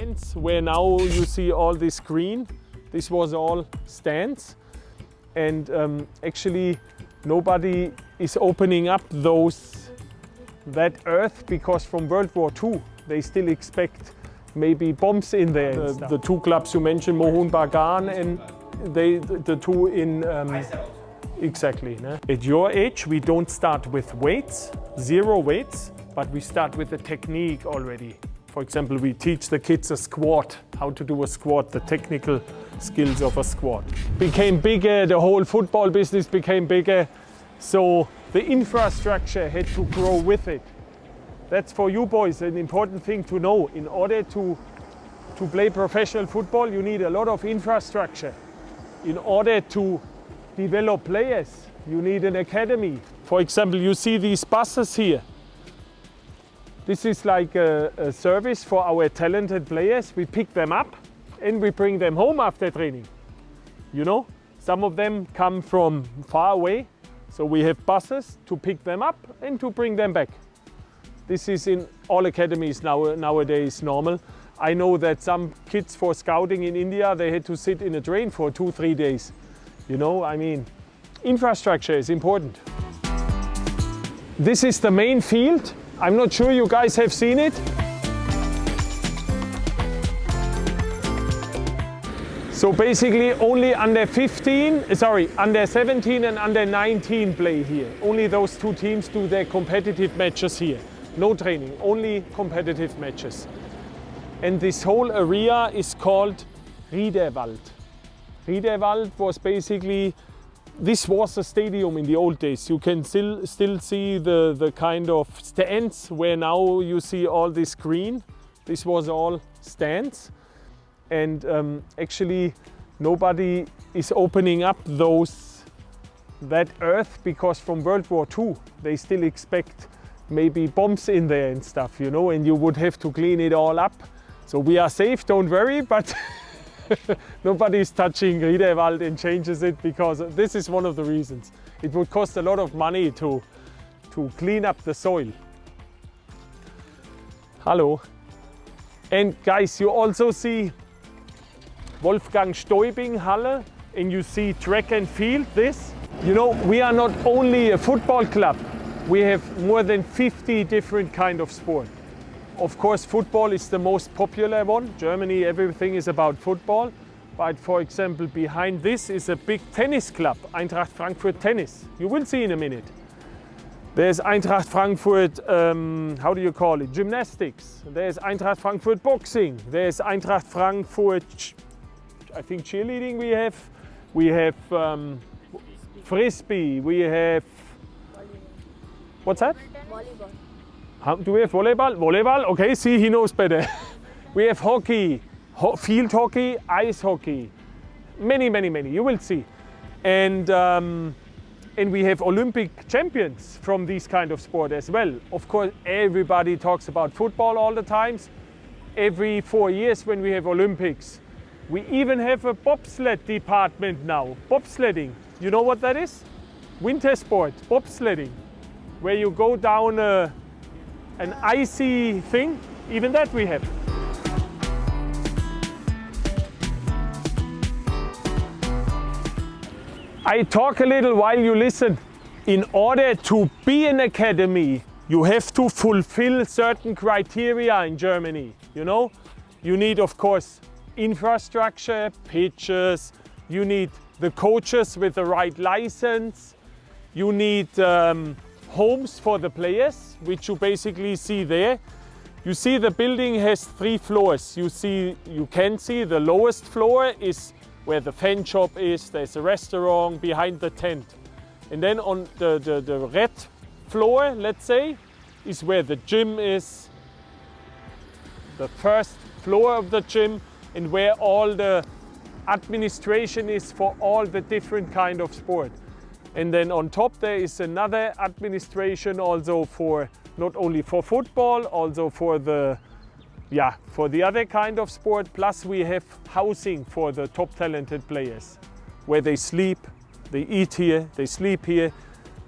stands where now you see all this green. This was all stands, and actually nobody is opening up that earth, because from World War II they still expect maybe bombs in there. The two clubs you mentioned, Mohun Bagan, and the two in exactly. No? At your age we don't start with weights, zero weights, but we start with the technique already. For example, we teach the kids a squat, how to do a squat, the technical skills of a squat. Became bigger, the whole football business became bigger, so the infrastructure had to grow with it. That's for you boys an important thing to know. In order to play professional football, you need a lot of infrastructure. In order to develop players, you need an academy. For example, you see these buses here. This is like a service for our talented players. We pick them up and we bring them home after training. You know, some of them come from far away, so we have buses to pick them up and to bring them back. This is in all academies nowadays normal. I know that some kids for scouting in India, they had to sit in a train for 2-3 days. You know, I mean, infrastructure is important. This is the main field. I'm not sure you guys have seen it. So basically only under 17 and under 19 play here. Only those two teams do their competitive matches here. No training, only competitive matches. And this whole area is called Riederwald. Riederwald was basically, this was a stadium in the old days. You can still see the kind of stands where now you see all this green. This was all stands. And actually nobody is opening up that earth, because from World War II they still expect maybe bombs in there and stuff, you know, and you would have to clean it all up. So we are safe, don't worry, but nobody is touching Riederwald and changes it, because this is one of the reasons. It would cost a lot of money to clean up the soil. Hello. And guys, you also see Wolfgang Stoibing Halle, and you see track and field, this. You know, we are not only a football club, we have more than 50 different kind of sport. Of course, football is the most popular one. Germany, everything is about football. But for example, behind this is a big tennis club, Eintracht Frankfurt Tennis. You will see in a minute. There's Eintracht Frankfurt, how do you call it, gymnastics. There's Eintracht Frankfurt boxing. There's Eintracht Frankfurt, I think cheerleading we have. We have frisbee, we have, what's that? Volleyball. Do we have volleyball? Volleyball, okay, see, he knows better. We have hockey, field hockey, ice hockey. Many, you will see. And we have Olympic champions from this kind of sport as well. Of course, everybody talks about football all the times. Every 4 years when we have Olympics. We even have a bobsled department now. Bobsledding, you know what that is? Winter sport, bobsledding, where you go down an icy thing. Even that we have. I talk a little while you listen. In order to be an academy, you have to fulfill certain criteria in Germany. You know, you need, of course, infrastructure, pitches, you need the coaches with the right license, you need homes for the players, which you basically see there. You see the building has 3 floors. You can see the lowest floor is where the fan shop is, there's a restaurant behind the tent. And then on the red floor, let's say, is where the gym is, the first floor of the gym, and where all the administration is for all the different kind of sport. And then on top there is another administration also for, not only for football, also for the other kind of sport. Plus we have housing for the top talented players, where they sleep, they eat here, they sleep here.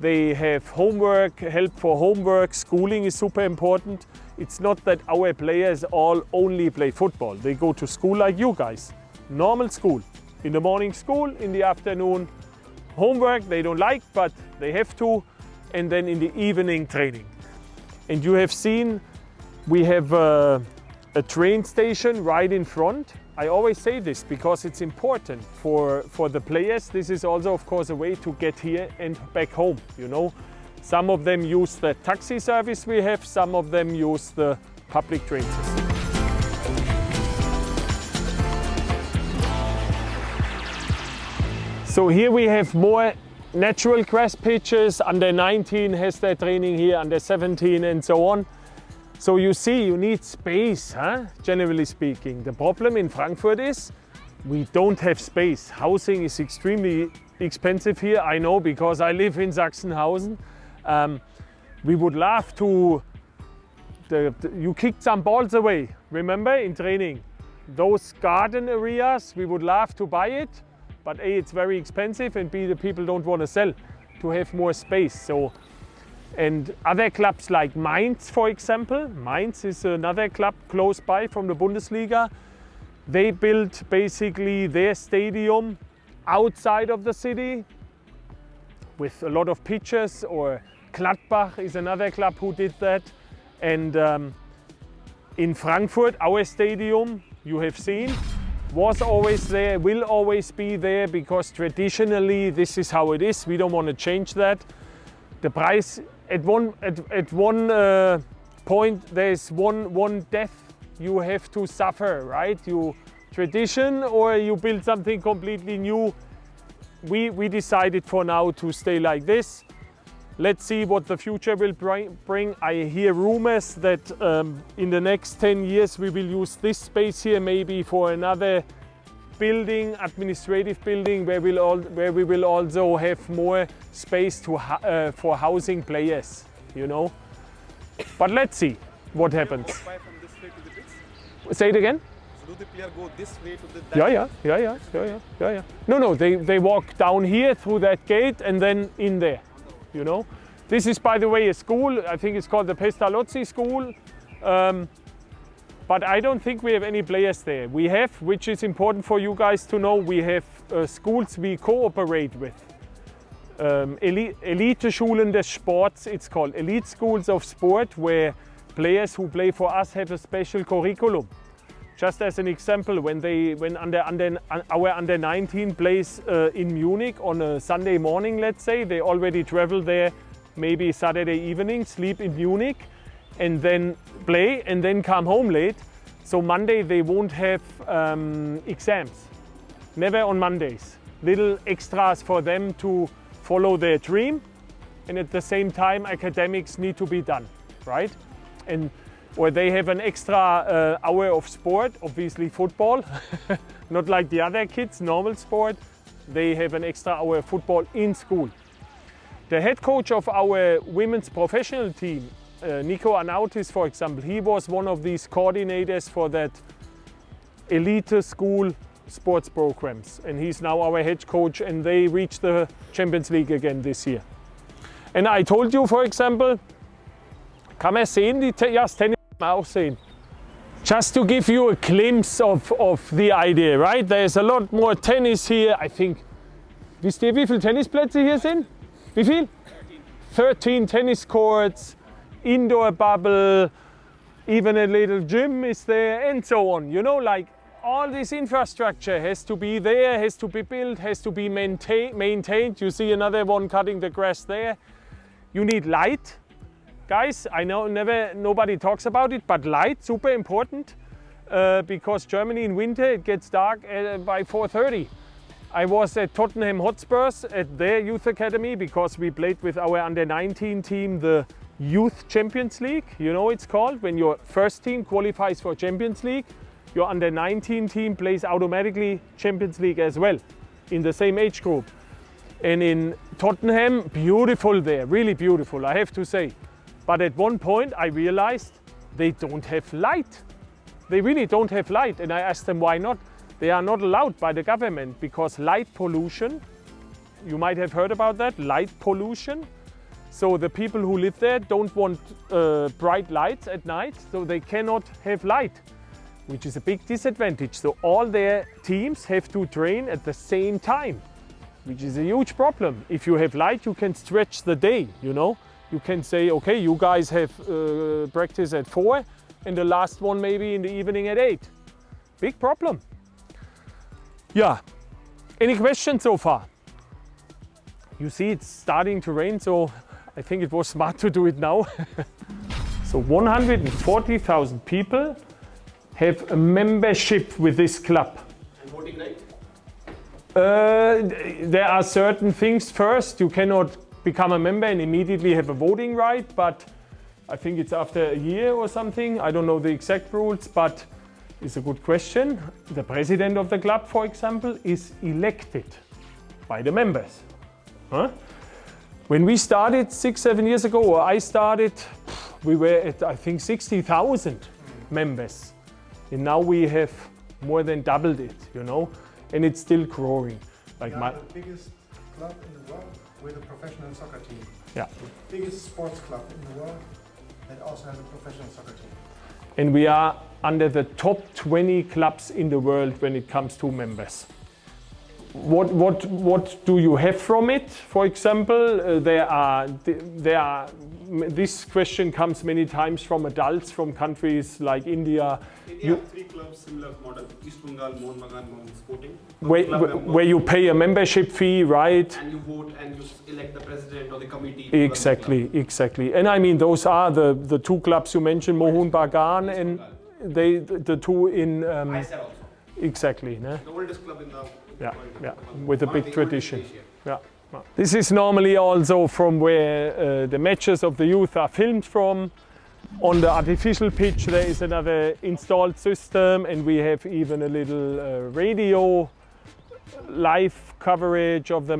They have homework, help for homework. Schooling is super important. It's not that our players all only play football. They go to school like you guys. Normal school. In the morning school, in the afternoon homework they don't like, but they have to, and then in the evening training. And you have seen we have a train station right in front. I always say this because it's important for the players. This is also, of course, a way to get here and back home, you know. Some of them use the taxi service we have, some of them use the public train system. So here we have more natural grass pitches. Under 19 has their training here, under 17 and so on. So you see, you need space, generally speaking. The problem in Frankfurt is we don't have space. Housing is extremely expensive here, I know, because I live in Sachsenhausen. We would love to, you kicked some balls away, remember, in training. Those garden areas, we would love to buy it, but A, it's very expensive, and B, the people don't want to sell to have more space. So, and other clubs like Mainz, for example, Mainz is another club close by from the Bundesliga. They built basically their stadium outside of the city with a lot of pitches, or Gladbach is another club who did that. And in Frankfurt, our stadium, you have seen, was always there, will always be there, because traditionally this is how it is. We don't want to change that. The price, at one point, there's one death you have to suffer, right? You tradition, or you build something completely new. We decided for now to stay like this. Let's see what the future will bring. I hear rumors that in the next 10 years we will use this space here maybe for another building, administrative building, where we will also have more space for housing players, you know. But let's see what happens. From this way to the pitch? Say it again? So do the player go this way to the Yeah. No, they walk down here through that gate and then in there, you know. This is, by the way, a school. I think it's called the Pestalozzi School. But I don't think we have any players there. We have, which is important for you guys to know, we have schools we cooperate with. Elite Schulen des Sports, it's called. Elite schools of sport, where players who play for us have a special curriculum. Just as an example, when our under 19 plays in Munich on a Sunday morning, let's say, they already travel there maybe Saturday evening, sleep in Munich, and then play, and then come home late. So Monday they won't have exams. Never on Mondays. Little extras for them to follow their dream, and at the same time academics need to be done, right? Or they have an extra hour of sport, obviously football, not like the other kids, normal sport. They have an extra hour of football in school. The head coach of our women's professional team, Nico Anautis, for example, he was one of these coordinators for that elite school sports programs, and he's now our head coach, and they reached the Champions League again this year. And I told you, for example, kann man sehen, das Tennis kann man auch sehen. Just to give you a glimpse of the idea, right? There's a lot more tennis here, I think. Wisst ihr, wie viele Tennisplätze hier sind? Wie viel? 13 tennis courts, indoor bubble, even a little gym is there, and so on. You know, like, all this infrastructure has to be there, has to be built, has to be maintained. You see another one cutting the grass there. You need light. Guys, I know nobody talks about it, but light, super important, because Germany in winter, it gets dark by 4:30. I was at Tottenham Hotspurs at their youth academy, because we played with our under 19 team the Youth Champions League. You know it's called, when your first team qualifies for Champions League, your under 19 team plays automatically Champions League as well, in the same age group. And in Tottenham, beautiful there, really beautiful, I have to say. But at one point I realized they don't have light. They really don't have light, and I asked them why not. They are not allowed by the government, because light pollution, you might have heard about that, light pollution. So the people who live there don't want bright lights at night, so they cannot have light, which is a big disadvantage. So all their teams have to train at the same time, which is a huge problem. If you have light, you can stretch the day, you know. You can say, okay, you guys have practice at 4 and the last one maybe in the evening at 8. Big problem. Yeah. Any questions so far? You see it's starting to rain, so I think it was smart to do it now. So 140,000 people have a membership with this club. And voting right? There are certain things first. You cannot become a member and immediately have a voting right, but I think it's after a year or something. I don't know the exact rules, but it's a good question. The president of the club, for example, is elected by the members. Huh? When we started 6-7 years ago, or I started, we were at I think 60,000 members. And now we have more than doubled it, you know, and it's still growing. Like we are the biggest club in the world with a professional soccer team. Yeah. The biggest sports club in the world that also has a professional soccer team. And we are under the top 20 clubs in the world when it comes to members. What do you have from it? For example, this question comes many times from adults from countries like India. India have 3 clubs similar model: East Bengal, Mohun Bagan, Mohun Sporting. Where you pay a membership fee, right? And you vote and you elect the president or the committee. Exactly, exactly. And I mean, those are the 2 clubs you mentioned, Mohun Bagan, and the 2 in. I said also. Exactly. Ne? The oldest club in the world. Yeah, with a big tradition. Yeah. This is normally also from where the matches of the youth are filmed from. On the artificial pitch there is another installed system, and we have even a little radio live coverage of the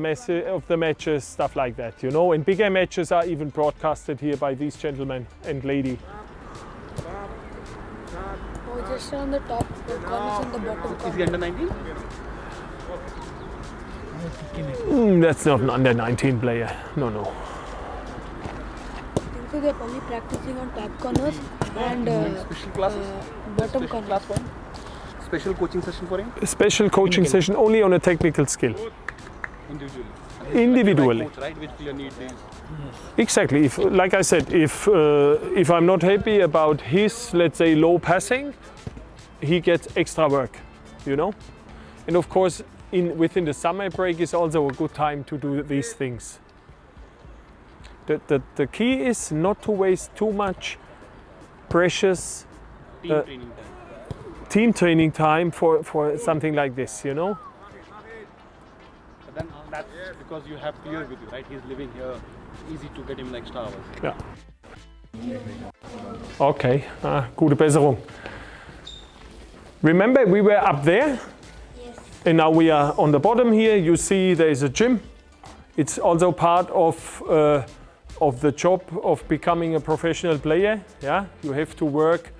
matches, stuff like that, you know. And bigger matches are even broadcasted here by these gentlemen and lady. Oh, just on the top, corners on the bottom. Is he under 19? That's not an under 19 player. No. I think so they're probably practicing on top corners and Special classes? bottom Special corners. class for him? Special coaching session for him? A special coaching session only on a technical skill. Individually. Individually. Like coach, right? Which player needs this? Exactly. If, like I said, if I'm not happy about his, let's say, low passing, he gets extra work, you know. And of course, within the summer break is also a good time to do these things. The key is not to waste too much precious team training time for something like this, you know. But then that's because you have Pierre with you, right? He's living here. Easy to get him like extra hours. Yeah. Okay, gute Besserung. Remember, we were up there, Yes. and now we are on the bottom here. You see there is a gym. It's also part of the job of becoming a professional player. Yeah, you have to work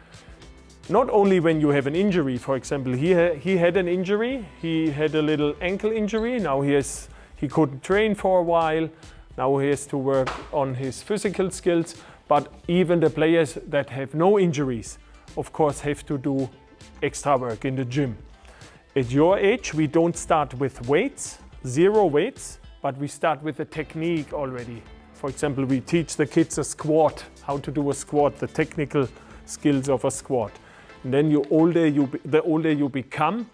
not only when you have an injury. For example, he had an injury. He had a little ankle injury. Now he couldn't train for a while. Now he has to work on his physical skills. But even the players that have no injuries, of course, have to do extra work in the gym. At your age, we don't start with weights, 0 weights, but we start with a technique already. For example, we teach the kids a squat, how to do a squat, the technical skills of a squat. And then the older you become,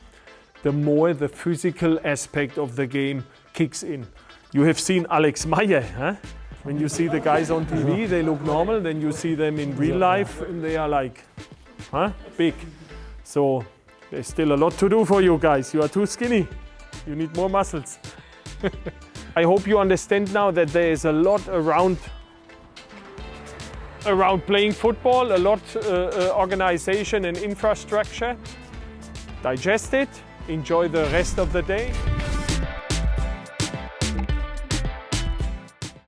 the more the physical aspect of the game kicks in. You have seen Alex Meyer, huh? When you see the guys on TV, they look normal. Then you see them in real life, and they are like, big. So there's still a lot to do for you guys. You are too skinny. You need more muscles. I hope you understand now that there is a lot around playing football, a lot organization and infrastructure. Digest it. Enjoy the rest of the day.